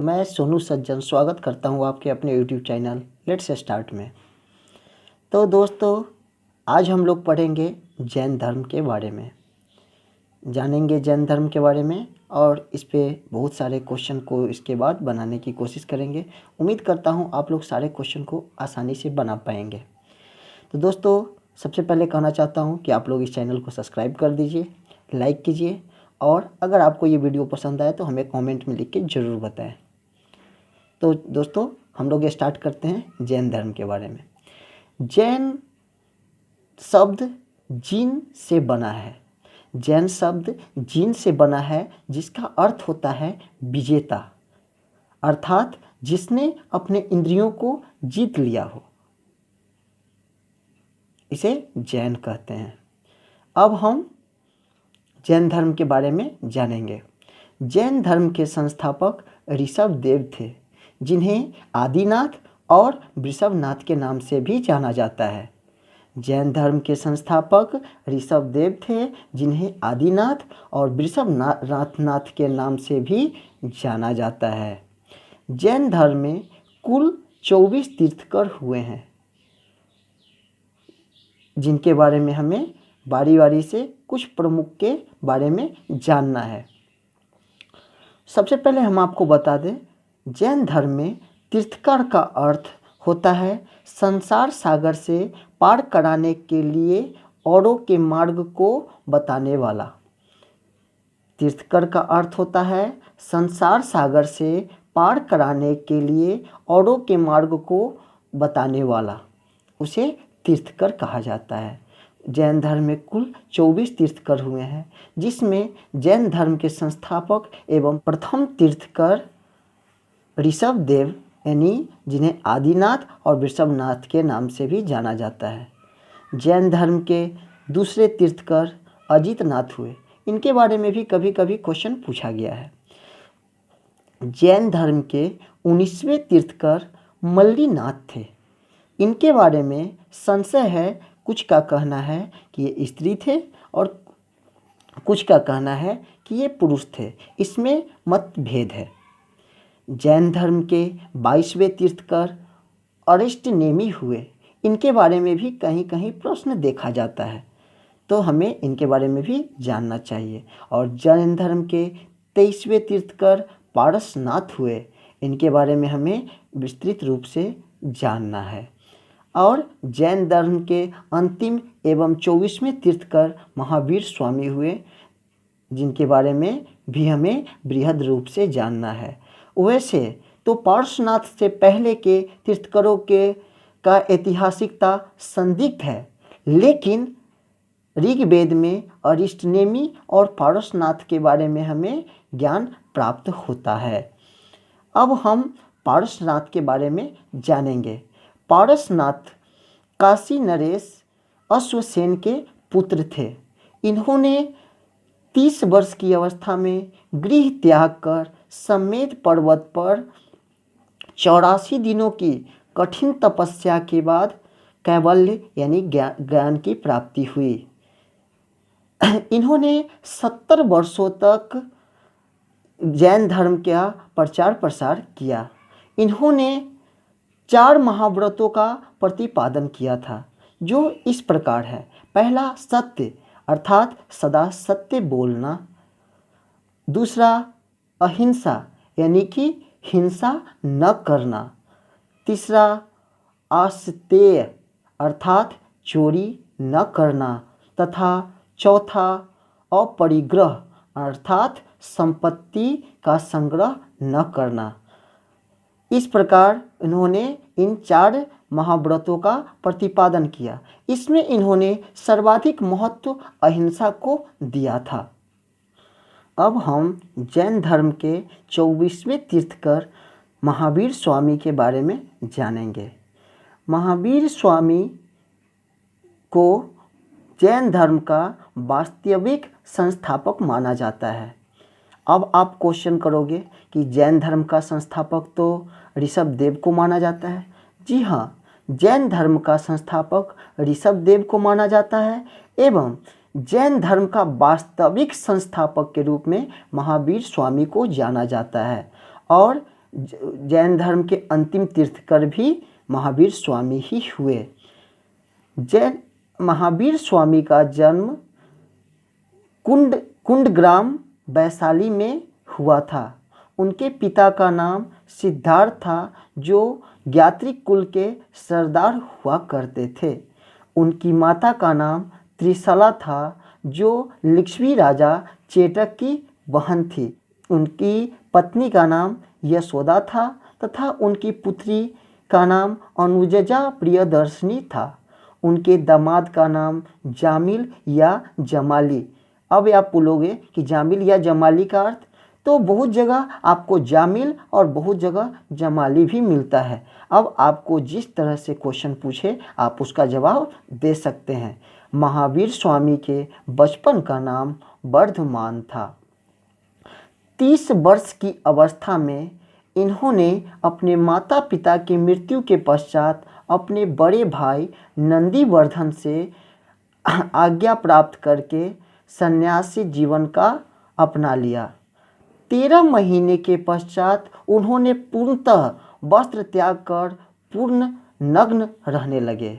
मैं सोनू सज्जन स्वागत करता हूं आपके अपने यूट्यूब चैनल लेट्स स्टार्ट में। तो दोस्तों, आज हम लोग पढ़ेंगे जैन धर्म के बारे में, जानेंगे जैन धर्म के बारे में और इस पे बहुत सारे क्वेश्चन को इसके बाद बनाने की कोशिश करेंगे। उम्मीद करता हूं आप लोग सारे क्वेश्चन को आसानी से बना पाएंगे। तो दोस्तों, सबसे पहले कहना चाहता हूं कि आप लोग इस चैनल को सब्सक्राइब कर दीजिए, लाइक कीजिए और अगर आपको ये वीडियो पसंद आए तो हमें कमेंट में लिख के ज़रूर बताएं। तो दोस्तों, हम लोग स्टार्ट करते हैं जैन धर्म के बारे में। जैन शब्द जीन से बना है। जैन शब्द जीन से बना है, जिसका अर्थ होता है विजेता, अर्थात जिसने अपने इंद्रियों को जीत लिया हो, इसे जैन कहते हैं। अब हम जैन धर्म के बारे में जानेंगे। जैन धर्म के संस्थापक ऋषभदेव थे, जिन्हें आदिनाथ और वृषभनाथ के नाम से भी जाना जाता है। जैन धर्म के संस्थापक ऋषभदेव थे, जिन्हें आदिनाथ और वृषभनाथ के नाम से भी जाना जाता है। जैन धर्म में कुल 24 तीर्थकर हुए हैं, जिनके बारे में हमें बारी बारी से कुछ प्रमुख के बारे में जानना है। सबसे पहले हम आपको बता दें, जैन धर्म में तीर्थकर का अर्थ होता है संसार सागर से पार कराने के लिए औरों के मार्ग को बताने वाला। तीर्थकर का अर्थ होता है संसार सागर से पार कराने के लिए औरों के मार्ग को बताने वाला, उसे तीर्थकर कहा जाता है। जैन धर्म में कुल 24 तीर्थकर हुए हैं, जिसमें जैन धर्म के संस्थापक एवं प्रथम तीर्थकर ऋषभदेव, यानी जिन्हें आदिनाथ और वृषभनाथ के नाम से भी जाना जाता है। जैन धर्म के दूसरे तीर्थकर अजितनाथ हुए। इनके बारे में भी कभी कभी क्वेश्चन पूछा गया है। जैन धर्म के 19वें तीर्थकर मल्लीनाथ थे। इनके बारे में संशय है, कुछ का कहना है कि ये स्त्री थे और कुछ का कहना है कि ये पुरुष थे। इसमें मतभेद है। जैन धर्म के 22वें तीर्थकर अरिष्टनेमी हुए। इनके बारे में भी कहीं कहीं प्रश्न देखा जाता है, तो हमें इनके बारे में भी जानना चाहिए। और जैन धर्म के 23वें तीर्थकर पारसनाथ हुए। इनके बारे में हमें विस्तृत रूप से जानना है। और जैन धर्म के अंतिम एवं 24वें तीर्थकर महावीर स्वामी हुए, जिनके बारे में भी हमें बृहद रूप से जानना है। वैसे तो पार्श्वनाथ से पहले के तीर्थकरों के का ऐतिहासिकता संदिग्ध है, लेकिन ऋग्वेद में अरिष्टनेमी और पार्श्वनाथ के बारे में हमें ज्ञान प्राप्त होता है। अब हम पार्श्वनाथ के बारे में जानेंगे। पारसनाथ काशी नरेश अश्वसेन के पुत्र थे। इन्होंने 30 वर्ष की अवस्था में गृह त्याग कर समेत पर्वत पर 84 दिनों की कठिन तपस्या के बाद कैवल्य यानी ज्ञान की प्राप्ति हुई। इन्होंने 70 वर्षों तक जैन धर्म का प्रचार प्रसार किया। इन्होंने 4 महाव्रतों का प्रतिपादन किया था, जो इस प्रकार है। पहला, सत्य अर्थात सदा सत्य बोलना। दूसरा, अहिंसा यानी कि हिंसा न करना। तीसरा, आस्तेय अर्थात चोरी न करना। तथा चौथा, अपरिग्रह अर्थात संपत्ति का संग्रह न करना। इस प्रकार इन्होंने इन 4 महाव्रतों का प्रतिपादन किया। इसमें इन्होंने सर्वाधिक महत्व अहिंसा को दिया था। अब हम जैन धर्म के 24वें तीर्थकर महावीर स्वामी के बारे में जानेंगे। महावीर स्वामी को जैन धर्म का वास्तविक संस्थापक माना जाता है। अब आप क्वेश्चन करोगे कि जैन धर्म का संस्थापक तो ऋषभदेव को माना जाता है। जी हाँ, जैन धर्म का संस्थापक ऋषभदेव को माना जाता है एवं जैन धर्म का वास्तविक संस्थापक के रूप में महावीर स्वामी को जाना जाता है। और जैन धर्म के अंतिम तीर्थकर भी महावीर स्वामी ही हुए। जैन महावीर स्वामी का जन्म कुंडग्राम वैशाली में हुआ था। उनके पिता का नाम सिद्धार्थ था, जो ज्ञात्रिक कुल के सरदार हुआ करते थे। उनकी माता का नाम त्रिशला था, जो लिच्छवी राजा चेटक की बहन थी। उनकी पत्नी का नाम यशोदा था तथा उनकी पुत्री का नाम अनुजजा प्रियदर्शनी था। उनके दामाद का नाम जामिल या जमाली। अब आप बोलोगे कि जामिल या जमाली का अर्थ, तो बहुत जगह आपको जामिल और बहुत जगह जमाली भी मिलता है। अब आपको जिस तरह से क्वेश्चन पूछे आप उसका जवाब दे सकते हैं। महावीर स्वामी के बचपन का नाम वर्धमान था। 30 वर्ष की अवस्था में इन्होंने अपने माता पिता की मृत्यु के पश्चात अपने बड़े भाई नंदीवर्धन से आज्ञा प्राप्त करके सन्यासी जीवन का अपना लिया। 13 महीने के पश्चात उन्होंने पूर्णतः वस्त्र त्याग कर पूर्ण नग्न रहने लगे।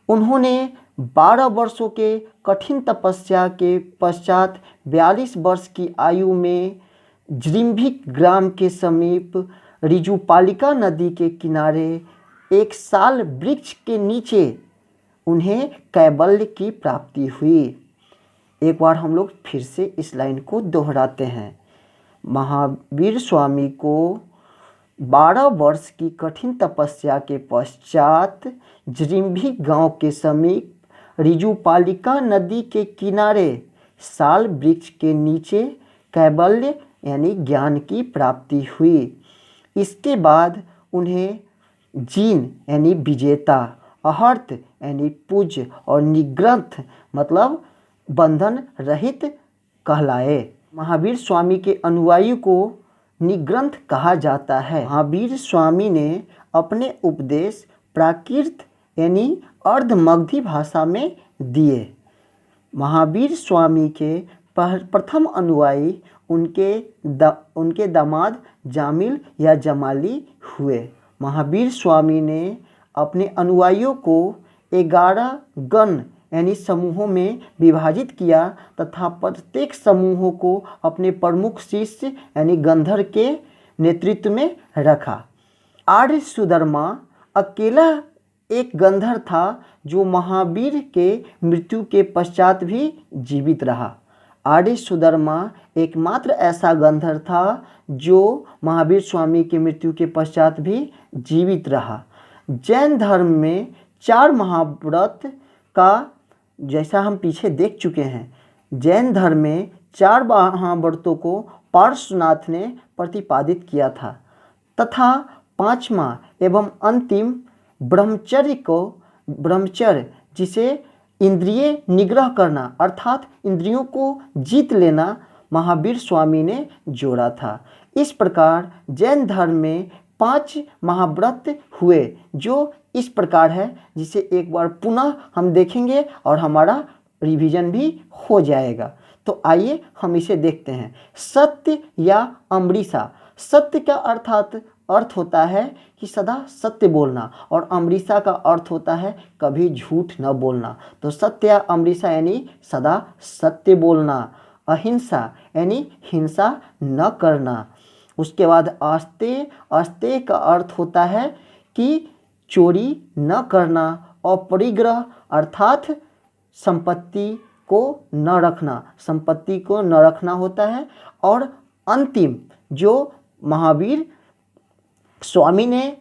उन्होंने 12 वर्षों के कठिन तपस्या के पश्चात 42 वर्ष की आयु में जृंभिक ग्राम के समीप ऋजुपालिका नदी के किनारे एक साल वृक्ष के नीचे उन्हें कैवल्य की प्राप्ति हुई। एक बार हम लोग फिर से इस लाइन को दोहराते हैं। महावीर स्वामी को 12 वर्ष की कठिन तपस्या के पश्चात जृंभिक गांव के समीप ऋजुपालिका नदी के किनारे साल वृक्ष के नीचे कैवल्य यानी ज्ञान की प्राप्ति हुई। इसके बाद उन्हें जीन यानी विजेता, अहर्त यानी पूज्य और निग्रंथ मतलब बंधन रहित कहलाए। महावीर स्वामी के अनुयायी को निग्रंथ कहा जाता है। महावीर स्वामी ने अपने उपदेश प्राकृत यानी अर्धमगधी भाषा में दिए। महावीर स्वामी के प्रथम अनुयायी उनके दामाद जामिल या जमाली हुए। महावीर स्वामी ने अपने अनुयायियों को 11 गण यानी समूहों में विभाजित किया तथा प्रत्येक समूहों को अपने प्रमुख शिष्य यानी गंधर के नेतृत्व में रखा। आर्य सुधर्मा अकेला एक गंधर था जो महावीर के मृत्यु के पश्चात भी जीवित रहा। आर्य सुधर्मा एकमात्र ऐसा गंधर था जो महावीर स्वामी की मृत्यु के पश्चात भी जीवित रहा। जैन धर्म में 4 महाव्रत का जैसा हम पीछे देख चुके हैं, जैन धर्म में 4 महाव्रतों को पार्श्वनाथ ने प्रतिपादित किया था तथा 5वां एवं अंतिम ब्रह्मचर्य जिसे इंद्रिय निग्रह करना अर्थात इंद्रियों को जीत लेना महावीर स्वामी ने जोड़ा था। इस प्रकार जैन धर्म में 5 महाव्रत हुए जो इस प्रकार है, जिसे एक बार पुनः हम देखेंगे और हमारा रिवीजन भी हो जाएगा। तो आइए हम इसे देखते हैं। सत्य या अमृषा। सत्य का अर्थ होता है कि सदा सत्य बोलना और अमृषा का अर्थ होता है कभी झूठ न बोलना। तो सत्य या अमृषा यानी सदा सत्य बोलना। अहिंसा यानी हिंसा न करना। उसके बाद अस्तेय का अर्थ होता है कि चोरी न करना। और परिग्रह अर्थात संपत्ति को न रखना होता है। और अंतिम जो महावीर स्वामी ने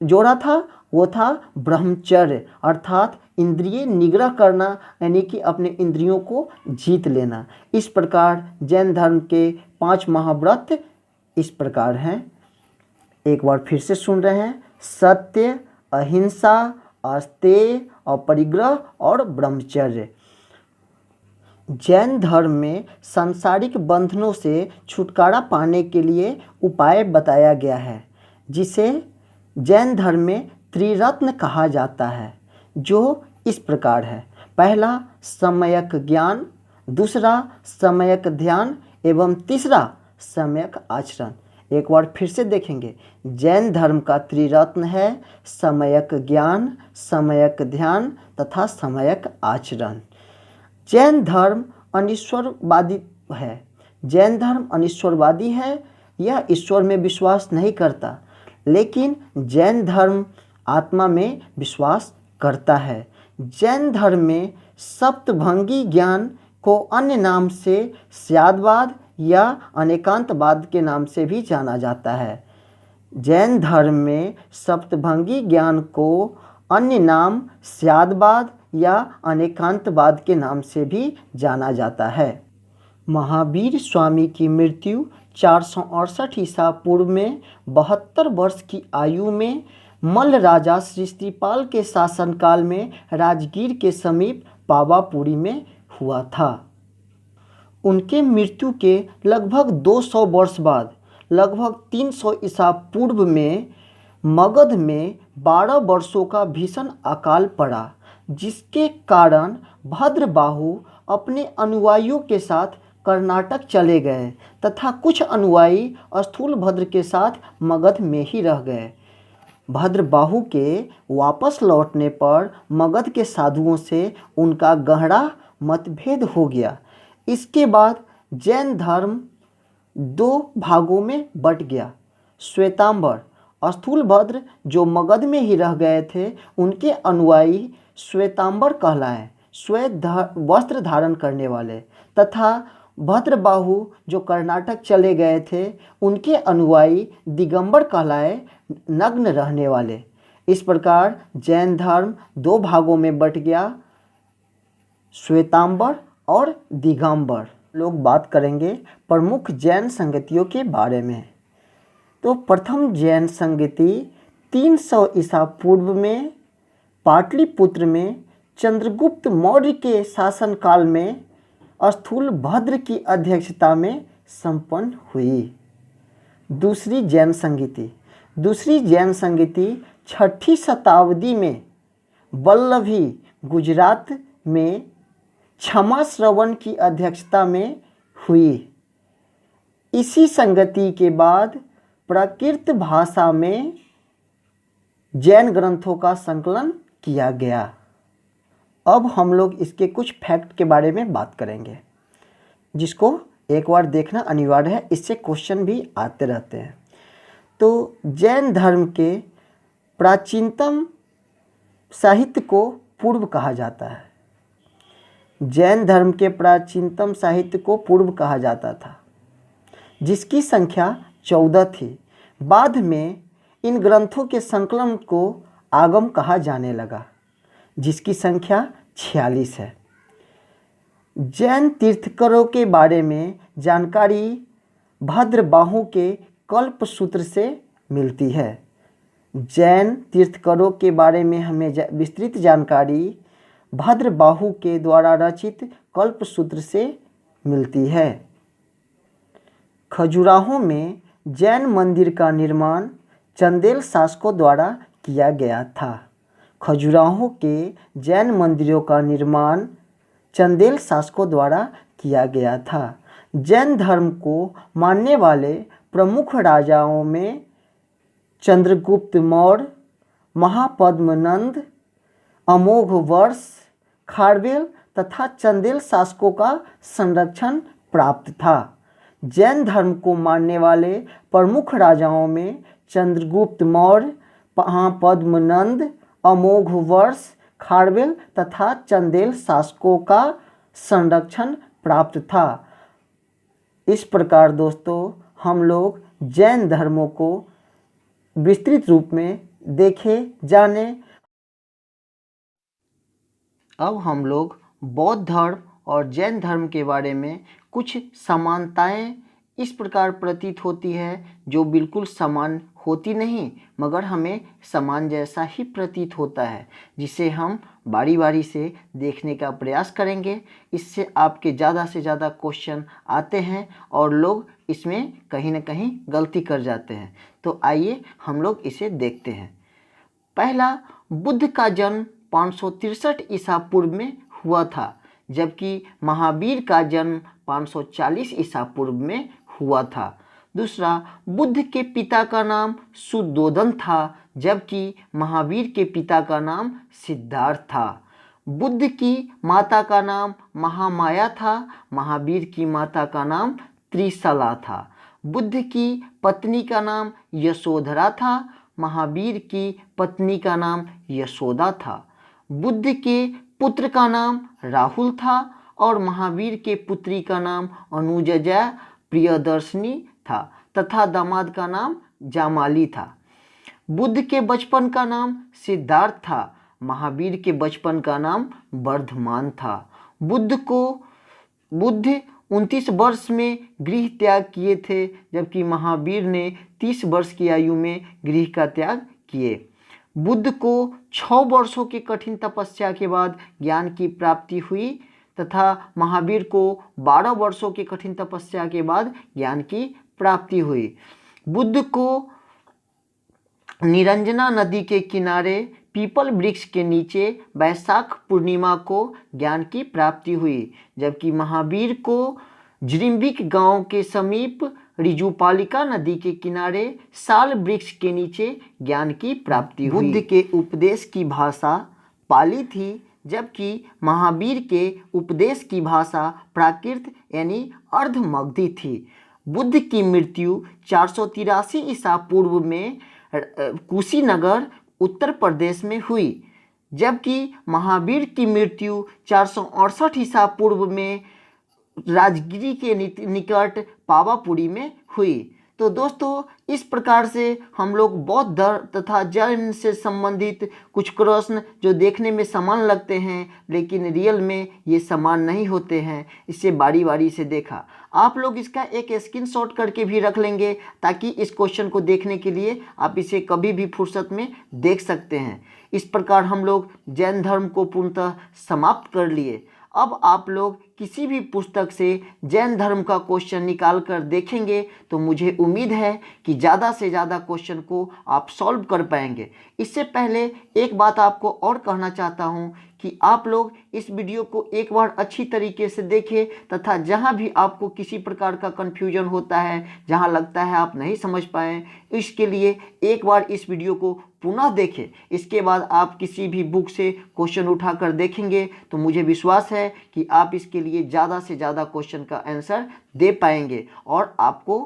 जोड़ा था वो था ब्रह्मचर्य अर्थात इंद्रिय निग्रह करना यानी कि अपने इंद्रियों को जीत लेना। इस प्रकार जैन धर्म के 5 महाव्रत इस प्रकार हैं। एक बार फिर से सुन रहे हैं। सत्य, अहिंसा, अस्तेय और परिग्रह और ब्रह्मचर्य। जैन धर्म में सांसारिक बंधनों से छुटकारा पाने के लिए उपाय बताया गया है, जिसे जैन धर्म में त्रिरत्न कहा जाता है, जो इस प्रकार है। पहला सम्यक ज्ञान, दूसरा सम्यक ध्यान एवं तीसरा सम्यक आचरण। एक बार फिर से देखेंगे। जैन धर्म का त्रिरत्न है सम्यक ज्ञान, सम्यक ध्यान तथा सम्यक आचरण। जैन धर्म अनिश्वरवादी है। जैन धर्म अनिश्वरवादी है। यह ईश्वर में विश्वास नहीं करता, लेकिन जैन धर्म आत्मा में विश्वास करता है। जैन धर्म में सप्तभंगी ज्ञान को अन्य नाम से स्यादवाद या अनेकांतवाद के नाम से भी जाना जाता है। जैन धर्म में सप्तभंगी ज्ञान को अन्य नाम स्यादवाद या अनेकांतवाद के नाम से भी जाना जाता है। महावीर स्वामी की मृत्यु 468 ईसा पूर्व में 72 वर्ष की आयु में मल्ल राजा श्रीपाल के शासनकाल में राजगीर के समीप पावापुरी में हुआ था। उनके मृत्यु के लगभग 200 वर्ष बाद लगभग 300 ईसा पूर्व में मगध में 12 वर्षों का भीषण अकाल पड़ा, जिसके कारण भद्रबाहु अपने अनुयायियों के साथ कर्नाटक चले गए तथा कुछ अनुयायी स्थूलभद्र के साथ मगध में ही रह गए। भद्रबाहु के वापस लौटने पर मगध के साधुओं से उनका गहरा मतभेद हो गया। इसके बाद जैन धर्म 2 भागों में बट गया। श्वेतांबर स्थूलभद्र जो मगध में ही रह गए थे, उनके अनुयायी श्वेतांबर कहलाए, श्वेत वस्त्र धारण करने वाले, तथा भद्रबाहु जो कर्नाटक चले गए थे, उनके अनुयायी दिगंबर कहलाए, नग्न रहने वाले। इस प्रकार जैन धर्म 2 भागों में बट गया, श्वेतांबर और दिगंबर। लोग बात करेंगे प्रमुख जैन संगतियों के बारे में। तो प्रथम जैन संगति 300 ईसा पूर्व में पाटलिपुत्र में चंद्रगुप्त मौर्य के शासनकाल में स्थूलभद्र की अध्यक्षता में संपन्न हुई। दूसरी जैन संगति 6ठी शताब्दी में वल्लभी गुजरात में क्षमा श्रवण की अध्यक्षता में हुई। इसी संगति के बाद प्राकृत भाषा में जैन ग्रंथों का संकलन किया गया। अब हम लोग इसके कुछ फैक्ट के बारे में बात करेंगे, जिसको एक बार देखना अनिवार्य है, इससे क्वेश्चन भी आते रहते हैं। तो जैन धर्म के प्राचीनतम साहित्य को पूर्व कहा जाता है। जैन धर्म के प्राचीनतम साहित्य को पूर्व कहा जाता था, जिसकी संख्या 14 थी। बाद में इन ग्रंथों के संकलन को आगम कहा जाने लगा, जिसकी संख्या 46 है। जैन तीर्थंकरों के बारे में जानकारी भद्रबाहु के कल्पसूत्र से मिलती है। जैन तीर्थंकरों के बारे में हमें विस्तृत जानकारी भद्रबाहु के द्वारा रचित कल्पसूत्र से मिलती है। खजुराहो में जैन मंदिर का निर्माण चंदेल शासकों द्वारा किया गया था। खजुराहो के जैन मंदिरों का निर्माण चंदेल शासकों द्वारा किया गया था। जैन धर्म को मानने वाले प्रमुख राजाओं में चंद्रगुप्त मौर्य, महापद्मनंद, अमोघवर्ष, खारवेल तथा चंदेल शासकों का संरक्षण प्राप्त था। जैन धर्म को मानने वाले प्रमुख राजाओं में चंद्रगुप्त मौर्य, महापद्मनंद, अमोघवर्ष, खारवेल तथा चंदेल शासकों का संरक्षण प्राप्त था। इस प्रकार दोस्तों हम लोग जैन धर्मों को विस्तृत रूप में देखे जाने। अब हम लोग बौद्ध धर्म और जैन धर्म के बारे में कुछ समानताएं इस प्रकार प्रतीत होती है, जो बिल्कुल समान होती नहीं मगर हमें समान जैसा ही प्रतीत होता है, जिसे हम बारी बारी से देखने का प्रयास करेंगे। इससे आपके ज़्यादा से ज़्यादा क्वेश्चन आते हैं और लोग इसमें कहीं ना कहीं गलती कर जाते हैं। तो आइए हम लोग इसे देखते हैं। पहला, बुद्ध का जन्म 563 ईसा पूर्व में हुआ था, जबकि महावीर का जन्म 540 ईसा पूर्व में हुआ था। दूसरा, बुद्ध के पिता का नाम सुद्धोधन था, जबकि महावीर के पिता का नाम सिद्धार्थ था। बुद्ध की माता का नाम महामाया था, महावीर की माता का नाम त्रिशला था। बुद्ध की पत्नी का नाम यशोधरा था, महावीर की पत्नी का नाम यशोदा था। बुद्ध के पुत्र का नाम राहुल था और महावीर के पुत्री का नाम अनुजया प्रियदर्शनी था तथा दामाद का नाम जामाली था। बुद्ध के बचपन का नाम सिद्धार्थ था, महावीर के बचपन का नाम वर्धमान था। बुद्ध 29 वर्ष में गृह त्याग किए थे, जबकि महावीर ने 30 वर्ष की आयु में गृह का त्याग किए। बुद्ध को 6 वर्षों की कठिन तपस्या के बाद ज्ञान की प्राप्ति हुई तथा महावीर को 12 वर्षों की कठिन तपस्या के बाद ज्ञान की प्राप्ति हुई। बुद्ध को निरंजना नदी के किनारे पीपल वृक्ष के नीचे वैशाख पूर्णिमा को ज्ञान की प्राप्ति हुई, जबकि महावीर को जृंबिक गांव के समीप ऋजुपालिका नदी के किनारे साल वृक्ष के नीचे ज्ञान की प्राप्ति हुई। बुद्ध के उपदेश की भाषा पाली थी, जबकि महावीर के उपदेश की भाषा प्राकृत यानी अर्धमगधी थी। बुद्ध की मृत्यु 483 ईसा पूर्व में कुशीनगर उत्तर प्रदेश में हुई, जबकि महावीर की मृत्यु 468 ईसा पूर्व में राजगिरी के निकट पावापुरी में हुई। तो दोस्तों, इस प्रकार से हम लोग बौद्ध धर्म तथा जैन से संबंधित कुछ प्रश्न जो देखने में समान लगते हैं लेकिन रियल में ये समान नहीं होते हैं, इसे बारी बारी से देखा। आप लोग इसका एक स्क्रीनशॉट करके भी रख लेंगे ताकि इस क्वेश्चन को देखने के लिए आप इसे कभी भी फुर्सत में देख सकते हैं। इस प्रकार हम लोग जैन धर्म को पूर्णतः समाप्त कर लिए। अब आप लोग किसी भी पुस्तक से जैन धर्म का क्वेश्चन निकाल कर देखेंगे तो मुझे उम्मीद है कि ज़्यादा से ज़्यादा क्वेश्चन को आप सॉल्व कर पाएंगे। इससे पहले एक बात आपको और कहना चाहता हूँ कि आप लोग इस वीडियो को एक बार अच्छी तरीके से देखें तथा जहाँ भी आपको किसी प्रकार का कन्फ्यूजन होता है, जहाँ लगता है आप नहीं समझ पाएँ, इसके लिए एक बार इस वीडियो को पुनः देखें। इसके बाद आप किसी भी बुक से क्वेश्चन उठाकर देखेंगे तो मुझे विश्वास है कि आप इसके लिए ज़्यादा से ज़्यादा क्वेश्चन का आंसर दे पाएंगे और आपको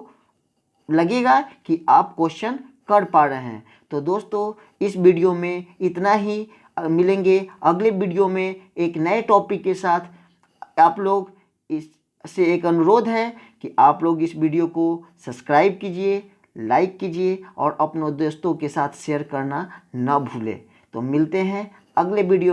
लगेगा कि आप क्वेश्चन कर पा रहे हैं। तो दोस्तों, इस वीडियो में इतना ही। मिलेंगे अगले वीडियो में एक नए टॉपिक के साथ। आप लोग इससे एक अनुरोध है कि आप लोग इस वीडियो को सब्सक्राइब कीजिए, लाइक कीजिए और अपनों दोस्तों के साथ शेयर करना न भूलें। तो मिलते हैं अगले वीडियो।